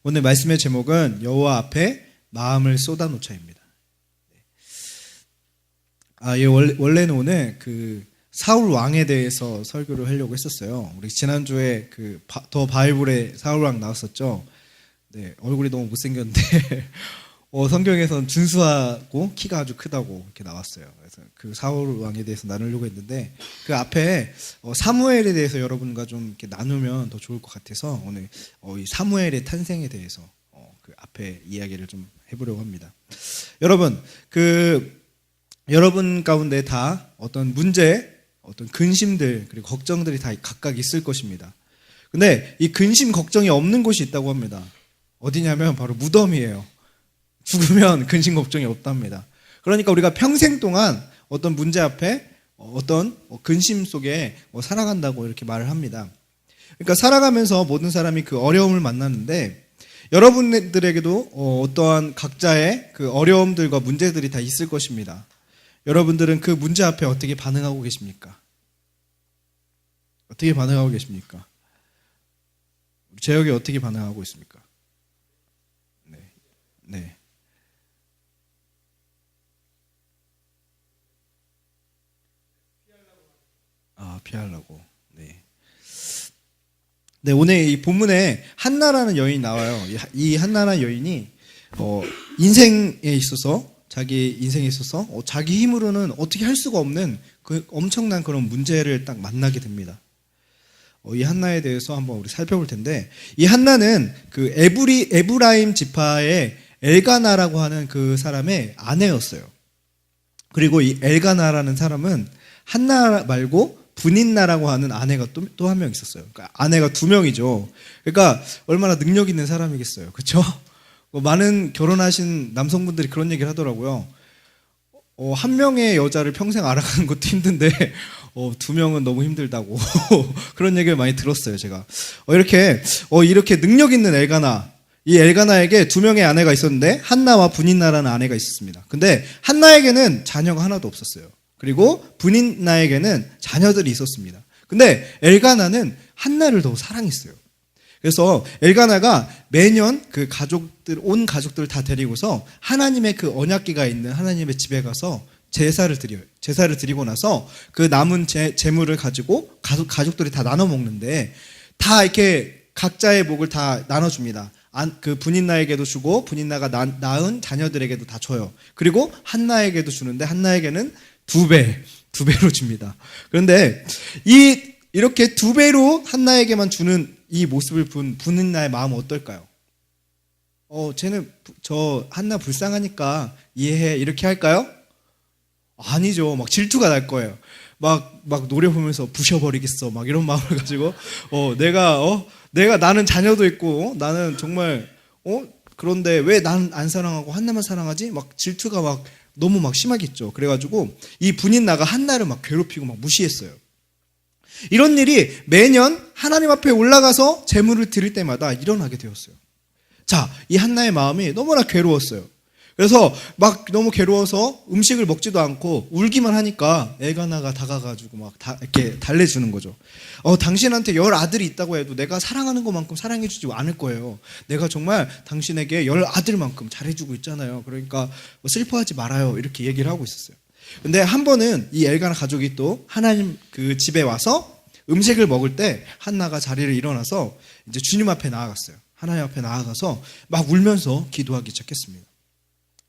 오늘 말씀의 제목은 여호와 앞에 마음을 쏟아놓자입니다. 원래는 오늘 사울 왕에 대해서 설교를 하려고 했었어요. 우리 지난주에 더 바이블에 사울 왕 나왔었죠. 네, 얼굴이 너무 못생겼는데 성경에서는 준수하고 키가 아주 크다고 이렇게 나왔어요. 그래서 그 사울 왕에 대해서 나누려고 했는데 그 앞에 사무엘에 대해서 여러분과 좀 이렇게 나누면 더 좋을 것 같아서 오늘 이 사무엘의 탄생에 대해서 그 앞에 이야기를 좀 해보려고 합니다. 여러분, 여러분 가운데 다 어떤 문제, 어떤 근심들 그리고 걱정들이 다 각각 있을 것입니다. 근데 이 근심 걱정이 없는 곳이 있다고 합니다. 어디냐면 바로 무덤이에요. 죽으면 근심 걱정이 없답니다. 그러니까 우리가 평생 동안 어떤 문제 앞에 어떤 근심 속에 살아간다고 이렇게 말을 합니다. 그러니까 살아가면서 모든 사람이 그 어려움을 만났는데 여러분들에게도 어떠한 각자의 그 어려움들과 문제들이 다 있을 것입니다. 여러분들은 그 문제 앞에 어떻게 반응하고 계십니까? 어떻게 반응하고 계십니까? 재혁이 어떻게 반응하고 있습니까? 네. 피하려고. 네. 네, 오늘 이 본문에 한나라는 여인이 나와요. 이 한나라는 여인이 인생에 있어서 자기 힘으로는 어떻게 할 수가 없는 그 엄청난 그런 문제를 딱 만나게 됩니다. 이 한나에 대해서 한번 우리 살펴볼 텐데, 이 한나는 그 에브라임 지파의 엘가나라고 하는 그 사람의 아내였어요. 그리고 이 엘가나라는 사람은 한나 말고 분인나라고 하는 아내가 또 한 명 있었어요. 그러니까 아내가 두 명이죠. 그러니까 얼마나 능력 있는 사람이겠어요. 그렇죠? 많은 결혼하신 남성분들이 그런 얘기를 하더라고요. 한 명의 여자를 평생 알아가는 것도 힘든데 두 명은 너무 힘들다고 그런 얘기를 많이 들었어요. 제가 이렇게 능력 있는 엘가나, 이 엘가나에게 두 명의 아내가 있었는데 한나와 분인나라는 아내가 있었습니다. 근데 한나에게는 자녀가 하나도 없었어요. 그리고 분인나에게는 자녀들이 있었습니다. 근데 엘가나는 한나를 더 사랑했어요. 그래서 엘가나가 매년 온 가족들을 다 데리고서 하나님의 그 언약궤가 있는 하나님의 집에 가서 제사를 드려요. 제사를 드리고 나서 그 남은 재물을 가지고 가족들이 다 나눠 먹는데 다 이렇게 각자의 몫을 다 나눠줍니다. 그 분인나에게도 주고 분인나가 낳은 자녀들에게도 다 줘요. 그리고 한나에게도 주는데 한나에게는 두 배로 줍니다. 그런데 이렇게 두 배로 한나에게만 주는 이 모습을 본 분인나의 마음은 어떨까요? 쟤는 한나 불쌍하니까 이해해 이렇게 할까요? 아니죠. 막 질투가 날 거예요. 막 노래 보면서 부셔버리겠어. 막 이런 마음을 가지고 나는 자녀도 있고 나는 정말 그런데 왜 난 안 사랑하고 한나만 사랑하지? 막 질투가 막 너무 막 심하겠죠. 그래가지고 이 분인나가 한나를 막 괴롭히고 막 무시했어요. 이런 일이 매년 하나님 앞에 올라가서 제물을 드릴 때마다 일어나게 되었어요. 자, 이 한나의 마음이 너무나 괴로웠어요. 그래서 막 너무 괴로워서 음식을 먹지도 않고 울기만 하니까 엘가나가 다가가지고 막 이렇게 달래주는 거죠. 당신한테 10아들이 있다고 해도 내가 사랑하는 것만큼 사랑해주지 않을 거예요. 내가 정말 당신에게 10아들만큼 잘해주고 있잖아요. 그러니까 슬퍼하지 말아요. 이렇게 얘기를 하고 있었어요. 근데 한 번은 이 엘가나 가족이 또 하나님 그 집에 와서 음식을 먹을 때 한나가 자리를 일어나서 이제 주님 앞에 나아갔어요. 하나님 앞에 나아가서 막 울면서 기도하기 시작했습니다.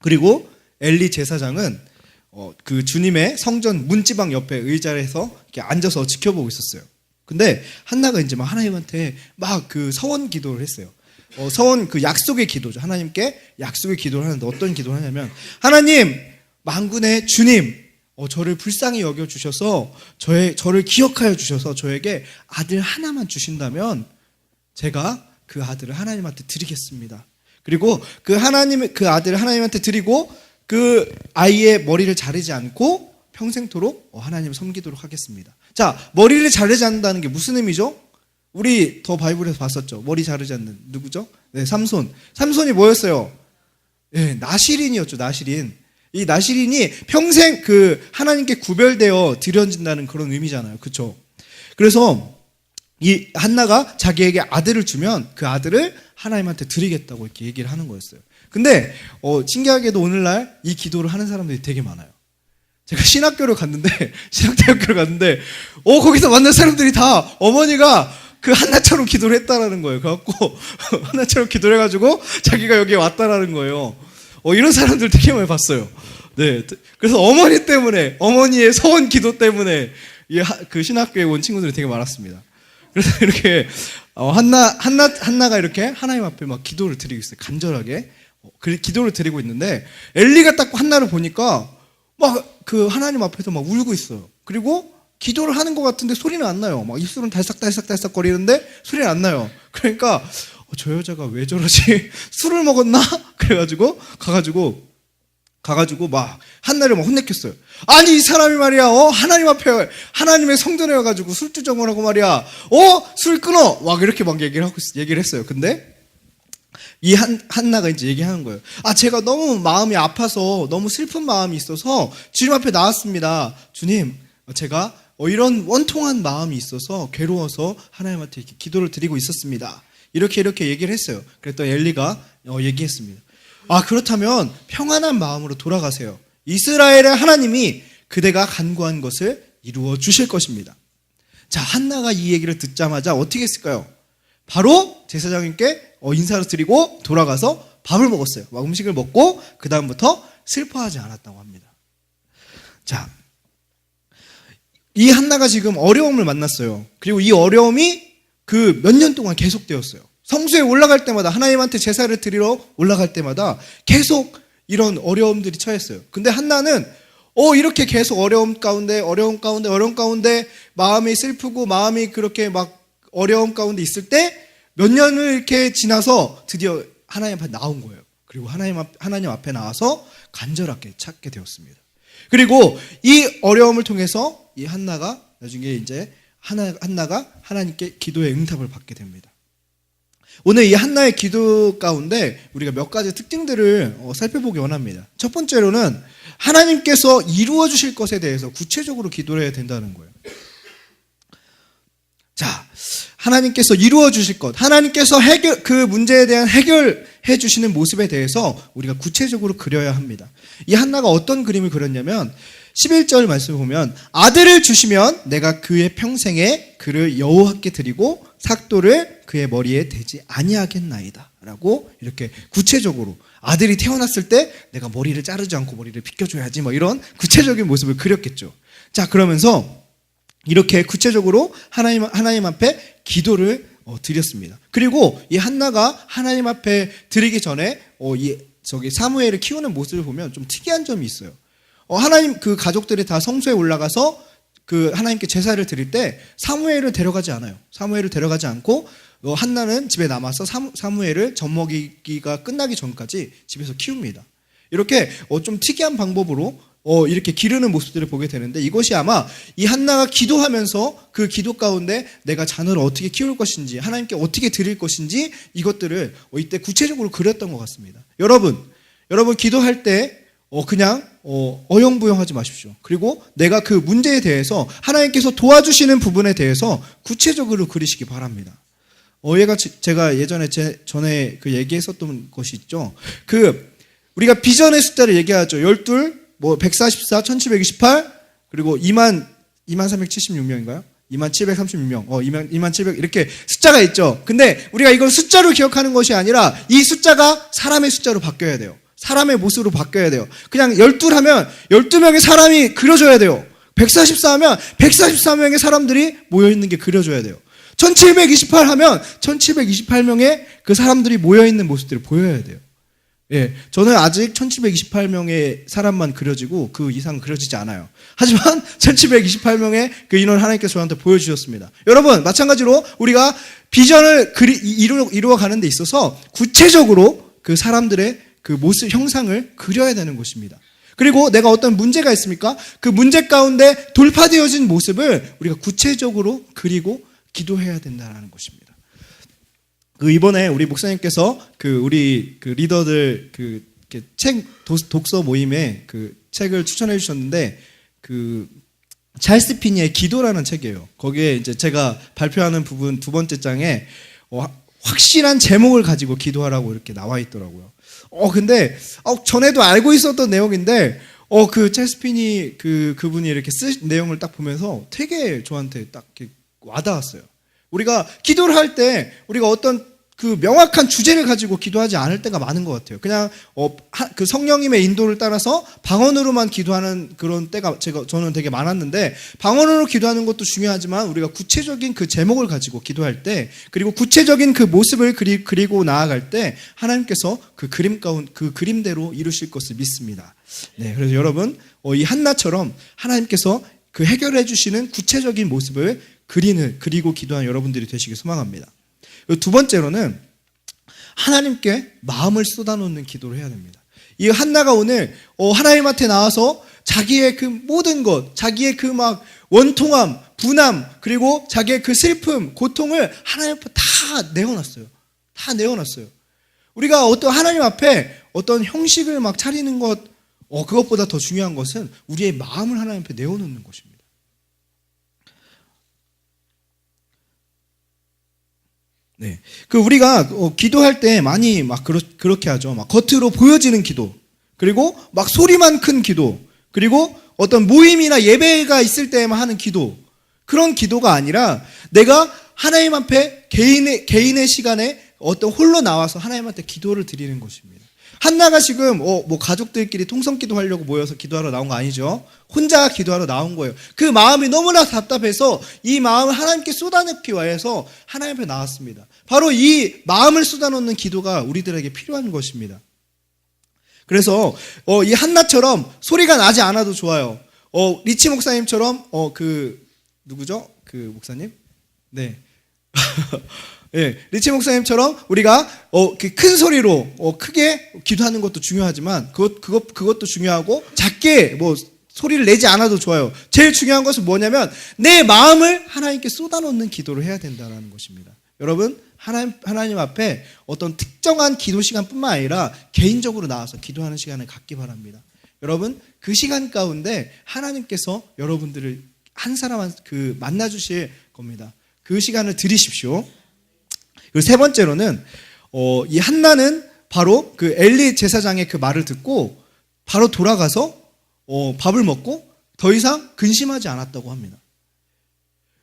그리고 엘리 제사장은 그 주님의 성전 문지방 옆에 의자에서 이렇게 앉아서 지켜보고 있었어요. 근데 한나가 이제 막 하나님한테 막 그 서원 기도를 했어요. 서원 그 약속의 기도죠. 하나님께 약속의 기도를 하는데 어떤 기도를 하냐면 하나님 만군의 주님 저를 불쌍히 여겨주셔서 저를 기억하여 주셔서 저에게 아들 하나만 주신다면 제가 그 아들을 하나님한테 드리겠습니다. 그리고 그 아들을 하나님한테 드리고 그 아이의 머리를 자르지 않고 평생토록 하나님을 섬기도록 하겠습니다. 자, 머리를 자르지 않는다는 게 무슨 의미죠? 우리 더 바이블에서 봤었죠. 머리 자르지 않는 누구죠? 네, 삼손이 뭐였어요? 네, 나실인이었죠. 나실인. 이 나실인이 평생 하나님께 구별되어 드려진다는 그런 의미잖아요. 그렇죠? 그래서 이 한나가 자기에게 아들을 주면 그 아들을 하나님한테 드리겠다고 이렇게 얘기를 하는 거였어요. 근데 신기하게도 오늘날 이 기도를 하는 사람들이 되게 많아요. 제가 신학대학교를 갔는데 거기서 만난 사람들이 다 어머니가 그 한나처럼 기도를 했다라는 거예요. 그래갖고 한나처럼 기도를 해가지고 자기가 여기에 왔다라는 거예요. 이런 사람들 되게 많이 봤어요. 네, 그래서 어머니 때문에, 어머니의 서원 기도 때문에 그 신학교에 온 친구들이 되게 많았습니다. 그래서 이렇게 한나가 이렇게 하나님 앞에 막 기도를 드리고 있어요. 간절하게 기도를 드리고 있는데 엘리가 딱 한나를 보니까 막 그 하나님 앞에서 막 울고 있어요. 그리고 기도를 하는 것 같은데 소리는 안 나요. 막 입술은 달싹달싹달싹 거리는데 소리는 안 나요. 그러니까 저 여자가 왜 저러지? 술을 먹었나? 그래가지고 가가지고 막 한나를 막 혼내켰어요. 아니 이 사람이 말이야 하나님 앞에 하나님의 성전에 와가지고 술주정을 하고 말이야 술 끊어 막 이렇게 막 얘기를 했어요. 근데 이 한나가 이제 얘기하는 거예요. 제가 너무 마음이 아파서 너무 슬픈 마음이 있어서 주님 앞에 나왔습니다. 주님, 제가 이런 원통한 마음이 있어서 괴로워서 하나님한테 이렇게 기도를 드리고 있었습니다. 이렇게 얘기를 했어요. 그랬더니 엘리가 얘기했습니다. 그렇다면 평안한 마음으로 돌아가세요. 이스라엘의 하나님이 그대가 간구한 것을 이루어 주실 것입니다. 자, 한나가 이 얘기를 듣자마자 어떻게 했을까요? 바로 제사장님께 인사를 드리고 돌아가서 밥을 먹었어요. 막 음식을 먹고 그 다음부터 슬퍼하지 않았다고 합니다. 자, 이 한나가 지금 어려움을 만났어요. 그리고 이 어려움이 그 몇 년 동안 계속되었어요. 성수에 올라갈 때마다 하나님한테 제사를 드리러 올라갈 때마다 계속 이런 어려움들이 처했어요. 근데 한나는 이렇게 계속 어려움 가운데 마음이 슬프고 마음이 그렇게 막 어려움 가운데 있을 때 몇 년을 이렇게 지나서 드디어 하나님 앞에 나온 거예요. 그리고 하나님 앞에 나와서 간절하게 찾게 되었습니다. 그리고 이 어려움을 통해서 이 한나가 나중에 이제 한나가 하나님께 기도의 응답을 받게 됩니다. 오늘 이 한나의 기도 가운데 우리가 몇 가지 특징들을 살펴보기 원합니다. 첫 번째로는 하나님께서 이루어 주실 것에 대해서 구체적으로 기도를 해야 된다는 거예요. 자, 하나님께서 이루어 주실 것, 하나님께서 그 문제에 대한 해결해 주시는 모습에 대해서 우리가 구체적으로 그려야 합니다. 이 한나가 어떤 그림을 그렸냐면 11절 말씀을 보면 아들을 주시면 내가 그의 평생에 그를 여호와께 드리고 삭도를 그의 머리에 대지 아니하겠나이다 라고 이렇게 구체적으로 아들이 태어났을 때 내가 머리를 자르지 않고 머리를 빗겨줘야지 뭐 이런 구체적인 모습을 그렸겠죠. 자, 그러면서 이렇게 구체적으로 하나님 앞에 기도를 드렸습니다. 그리고 이 한나가 하나님 앞에 드리기 전에 사무엘을 키우는 모습을 보면 좀 특이한 점이 있어요. 하나님 그 가족들이 다 성소에 올라가서 그 하나님께 제사를 드릴 때 사무엘을 데려가지 않아요. 사무엘을 데려가지 않고 한나는 집에 남아서 사무엘을 젖먹이기가 끝나기 전까지 집에서 키웁니다. 이렇게 좀 특이한 방법으로 이렇게 기르는 모습들을 보게 되는데 이것이 아마 이 한나가 기도하면서 그 기도 가운데 내가 자녀를 어떻게 키울 것인지 하나님께 어떻게 드릴 것인지 이것들을 이때 구체적으로 그렸던 것 같습니다. 여러분 기도할 때 그냥 어영부영하지 마십시오. 그리고 내가 그 문제에 대해서 하나님께서 도와주시는 부분에 대해서 구체적으로 그리시기 바랍니다. 제가 예전에 전에 그 얘기했었던 것이 있죠. 우리가 비전의 숫자를 얘기하죠. 12, 144, 1728, 그리고 2376명인가요? 2736명, 2700 이렇게 숫자가 있죠. 근데 우리가 이걸 숫자로 기억하는 것이 아니라 이 숫자가 사람의 숫자로 바뀌어야 돼요. 사람의 모습으로 바뀌어야 돼요. 그냥 12 하면 12명의 사람이 그려져야 돼요. 144 하면 144명의 사람들이 모여있는 게 그려져야 돼요. 1728 하면 1728명의 그 사람들이 모여있는 모습들이 보여야 돼요. 예, 저는 아직 1728명의 사람만 그려지고 그 이상 그려지지 않아요. 하지만 1728명의 그 인원 하나님께서 저한테 보여주셨습니다. 여러분, 마찬가지로 우리가 비전을 이루어 가는 데 있어서 구체적으로 그 사람들의 그 모습, 형상을 그려야 되는 것입니다. 그리고 내가 어떤 문제가 있습니까? 그 문제 가운데 돌파되어진 모습을 우리가 구체적으로 그리고 기도해야 된다는 것입니다. 이번에 우리 목사님께서 우리 리더들 책 독서 모임에 책을 추천해 주셨는데 찰스 피니의 기도라는 책이에요. 거기에 이제 제가 발표하는 부분 두 번째 장에 확실한 제목을 가지고 기도하라고 이렇게 나와 있더라고요. 근데 전에도 알고 있었던 내용인데 그 찰스 피니 그분이 이렇게 쓴 내용을 딱 보면서 되게 저한테 딱 이렇게 와닿았어요. 우리가 기도를 할 때 우리가 어떤 그 명확한 주제를 가지고 기도하지 않을 때가 많은 것 같아요. 그냥 그 성령님의 인도를 따라서 방언으로만 기도하는 그런 때가 저는 되게 많았는데, 방언으로 기도하는 것도 중요하지만 우리가 구체적인 그 제목을 가지고 기도할 때, 그리고 구체적인 그 모습을 그리고 나아갈 때 하나님께서 그 그림대로 이루실 것을 믿습니다. 네, 그래서 여러분 이 한나처럼 하나님께서 그 해결해 주시는 구체적인 모습을 그리고 기도한 여러분들이 되시길 소망합니다. 두 번째로는 하나님께 마음을 쏟아놓는 기도를 해야 됩니다. 이 한나가 오늘 하나님한테 나와서 자기의 그 모든 것, 자기의 그 막 원통함, 분함, 그리고 자기의 그 슬픔, 고통을 하나님 앞에 다 내어놨어요. 다 내어놨어요. 우리가 하나님 앞에 어떤 형식을 막 차리는 것, 그것보다 더 중요한 것은 우리의 마음을 하나님 앞에 내어놓는 것입니다. 네. 우리가 기도할 때 많이 막 그렇게 하죠. 막 겉으로 보여지는 기도, 그리고 막 소리만 큰 기도, 그리고 어떤 모임이나 예배가 있을 때만 하는 기도, 그런 기도가 아니라 내가 하나님 앞에 개인의 시간에 홀로 나와서 하나님한테 기도를 드리는 것입니다. 한나가 지금 가족들끼리 통성기도 하려고 모여서 기도하러 나온 거 아니죠. 혼자 기도하러 나온 거예요. 그 마음이 너무나 답답해서 이 마음을 하나님께 쏟아넣기 위해서 하나님 앞에 나왔습니다. 바로 이 마음을 쏟아놓는 기도가 우리들에게 필요한 것입니다. 그래서 이 한나처럼 소리가 나지 않아도 좋아요. 리치 목사님처럼 누구죠? 그 목사님? 네. 예, 리치 목사님처럼 우리가 큰 소리로 크게 기도하는 것도 중요하지만 그것도 중요하고, 작게 소리를 내지 않아도 좋아요. 제일 중요한 것은 뭐냐면 내 마음을 하나님께 쏟아놓는 기도를 해야 된다는 것입니다. 여러분, 하나님 앞에 어떤 특정한 기도 시간뿐만 아니라 개인적으로 나와서 기도하는 시간을 갖기 바랍니다. 여러분, 그 시간 가운데 하나님께서 여러분들을 한 사람 만나 주실 겁니다. 그 시간을 드리십시오. 그리고 세 번째로는 이 한나는 바로 그 엘리 제사장의 그 말을 듣고 바로 돌아가서 밥을 먹고 더 이상 근심하지 않았다고 합니다.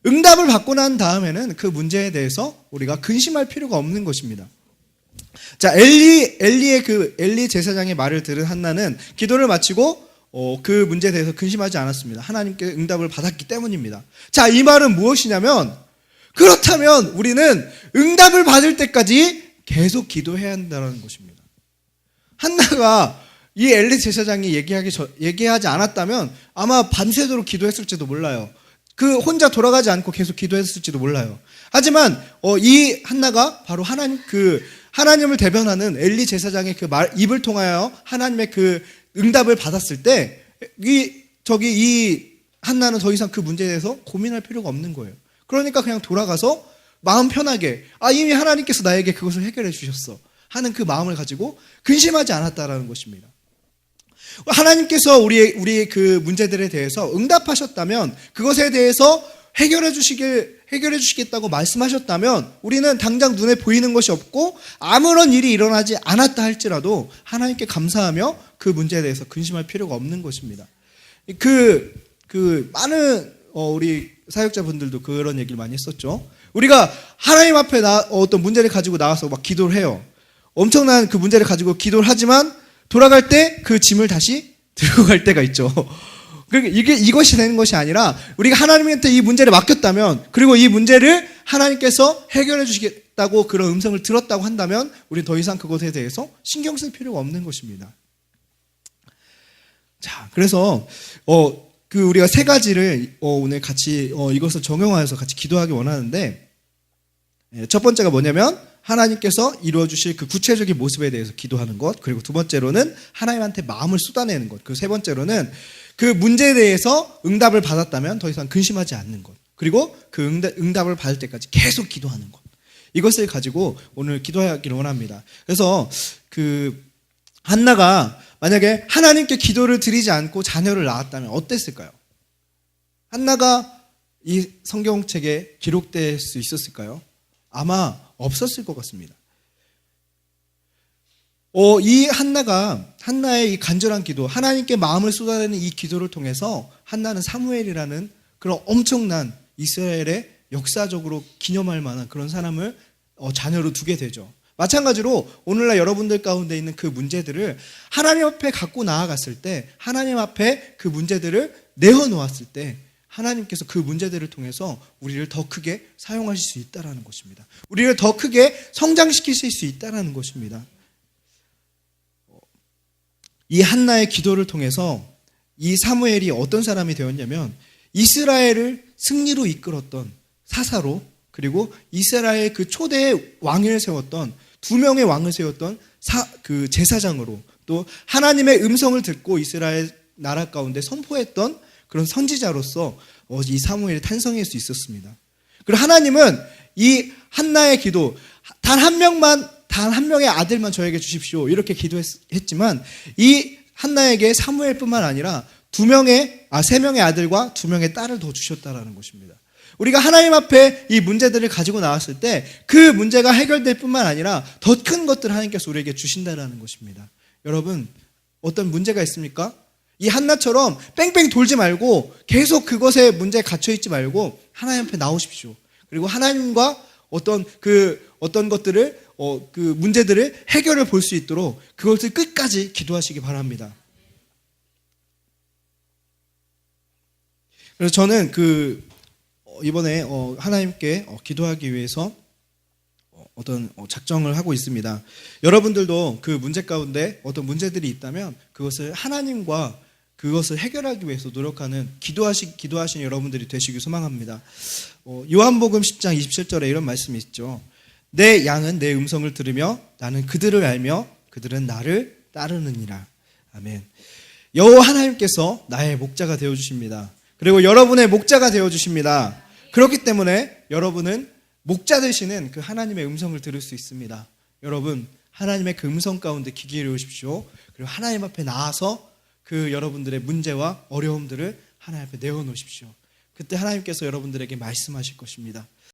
응답을 받고 난 다음에는 그 문제에 대해서 우리가 근심할 필요가 없는 것입니다. 자, 엘리 제사장의 말을 들은 한나는 기도를 마치고 그 문제에 대해서 근심하지 않았습니다. 하나님께 응답을 받았기 때문입니다. 자, 이 말은 무엇이냐면, 그렇다면 우리는 응답을 받을 때까지 계속 기도해야 한다는 것입니다. 한나가 이 엘리 제사장이 얘기하지 않았다면 아마 밤새도록 기도했을지도 몰라요. 혼자 돌아가지 않고 계속 기도했을지도 몰라요. 하지만 이 한나가 바로 하나님을 대변하는 엘리 제사장의 그 입을 통하여 하나님의 그 응답을 받았을 때 이 한나는 더 이상 그 문제에 대해서 고민할 필요가 없는 거예요. 그러니까 그냥 돌아가서 마음 편하게 이미 하나님께서 나에게 그것을 해결해 주셨어 하는 그 마음을 가지고 근심하지 않았다라는 것입니다. 하나님께서 우리의 그 문제들에 대해서 응답하셨다면, 그것에 대해서 해결해 주시겠다고 말씀하셨다면, 우리는 당장 눈에 보이는 것이 없고 아무런 일이 일어나지 않았다 할지라도 하나님께 감사하며 그 문제에 대해서 근심할 필요가 없는 것입니다. 많은 우리 사역자분들도 그런 얘기를 많이 했었죠. 우리가 하나님 앞에 어떤 문제를 가지고 나와서 막 기도를 해요. 엄청난 그 문제를 가지고 기도를 하지만 돌아갈 때 그 짐을 다시 들고 갈 때가 있죠. 그러니까 이것이 되는 것이 아니라, 우리가 하나님한테 이 문제를 맡겼다면, 그리고 이 문제를 하나님께서 해결해 주시겠다고 그런 음성을 들었다고 한다면, 우리는 더 이상 그것에 대해서 신경 쓸 필요가 없는 것입니다. 자, 그래서 우리가 세 가지를 오늘 같이 이것을 적용하여서 같이 기도하기 원하는데, 첫 번째가 뭐냐면 하나님께서 이루어 주실 그 구체적인 모습에 대해서 기도하는 것, 그리고 두 번째로는 하나님한테 마음을 쏟아내는 것, 그리고 세 번째로는 그 문제에 대해서 응답을 받았다면 더 이상 근심하지 않는 것, 그리고 그 응답을 받을 때까지 계속 기도하는 것, 이것을 가지고 오늘 기도하기를 원합니다. 그래서 한나가 만약에 하나님께 기도를 드리지 않고 자녀를 낳았다면 어땠을까요? 한나가 이 성경책에 기록될 수 있었을까요? 아마 없었을 것 같습니다. 이 한나의 이 간절한 기도, 하나님께 마음을 쏟아내는 이 기도를 통해서 한나는 사무엘이라는 그런 엄청난 이스라엘의 역사적으로 기념할 만한 그런 사람을 자녀로 두게 되죠. 마찬가지로 오늘날 여러분들 가운데 있는 그 문제들을 하나님 앞에 갖고 나아갔을 때, 하나님 앞에 그 문제들을 내어놓았을 때 하나님께서 그 문제들을 통해서 우리를 더 크게 사용하실 수 있다는 것입니다. 우리를 더 크게 성장시키실 수 있다는 것입니다. 이 한나의 기도를 통해서 이 사무엘이 어떤 사람이 되었냐면 이스라엘을 승리로 이끌었던 사사로, 그리고 이스라엘 그 초대의 왕을 세웠던, 2명의 왕을 세웠던 그 제사장으로, 또 하나님의 음성을 듣고 이스라엘 나라 가운데 선포했던 그런 선지자로서 이 사무엘이 탄생할 수 있었습니다. 그리고 하나님은 이 한나의 기도, 단 한 명의 아들만 저에게 주십시오, 이렇게 기도했지만 이 한나에게 사무엘뿐만 아니라 3명의 아들과 2명의 딸을 더 주셨다라는 것입니다. 우리가 하나님 앞에 이 문제들을 가지고 나왔을 때 그 문제가 해결될 뿐만 아니라 더 큰 것들을 하나님께서 우리에게 주신다라는 것입니다. 여러분, 어떤 문제가 있습니까? 이 한나처럼 뺑뺑 돌지 말고 계속 그것에 문제에 갇혀 있지 말고 하나님 앞에 나오십시오. 그리고 하나님과 어떤 것들을 그 문제들을 해결을 볼 수 있도록 그것을 끝까지 기도하시기 바랍니다. 그래서 저는 이번에 하나님께 기도하기 위해서 어떤 작정을 하고 있습니다. 여러분들도 그 문제 가운데 어떤 문제들이 있다면 그것을 하나님과 그것을 해결하기 위해서 노력하는 기도하신 여러분들이 되시길 소망합니다. 요한복음 10장 27절에 이런 말씀이 있죠. 내 양은 내 음성을 들으며 나는 그들을 알며 그들은 나를 따르느니라. 아멘. 여호와 하나님께서 나의 목자가 되어주십니다. 그리고 여러분의 목자가 되어주십니다. 그렇기 때문에 여러분은 목자 되시는 그 하나님의 음성을 들을 수 있습니다. 여러분, 하나님의 그 음성 가운데 귀 기울이십시오. 그리고 하나님 앞에 나와서 그 여러분들의 문제와 어려움들을 하나님 앞에 내어놓으십시오. 그때 하나님께서 여러분들에게 말씀하실 것입니다.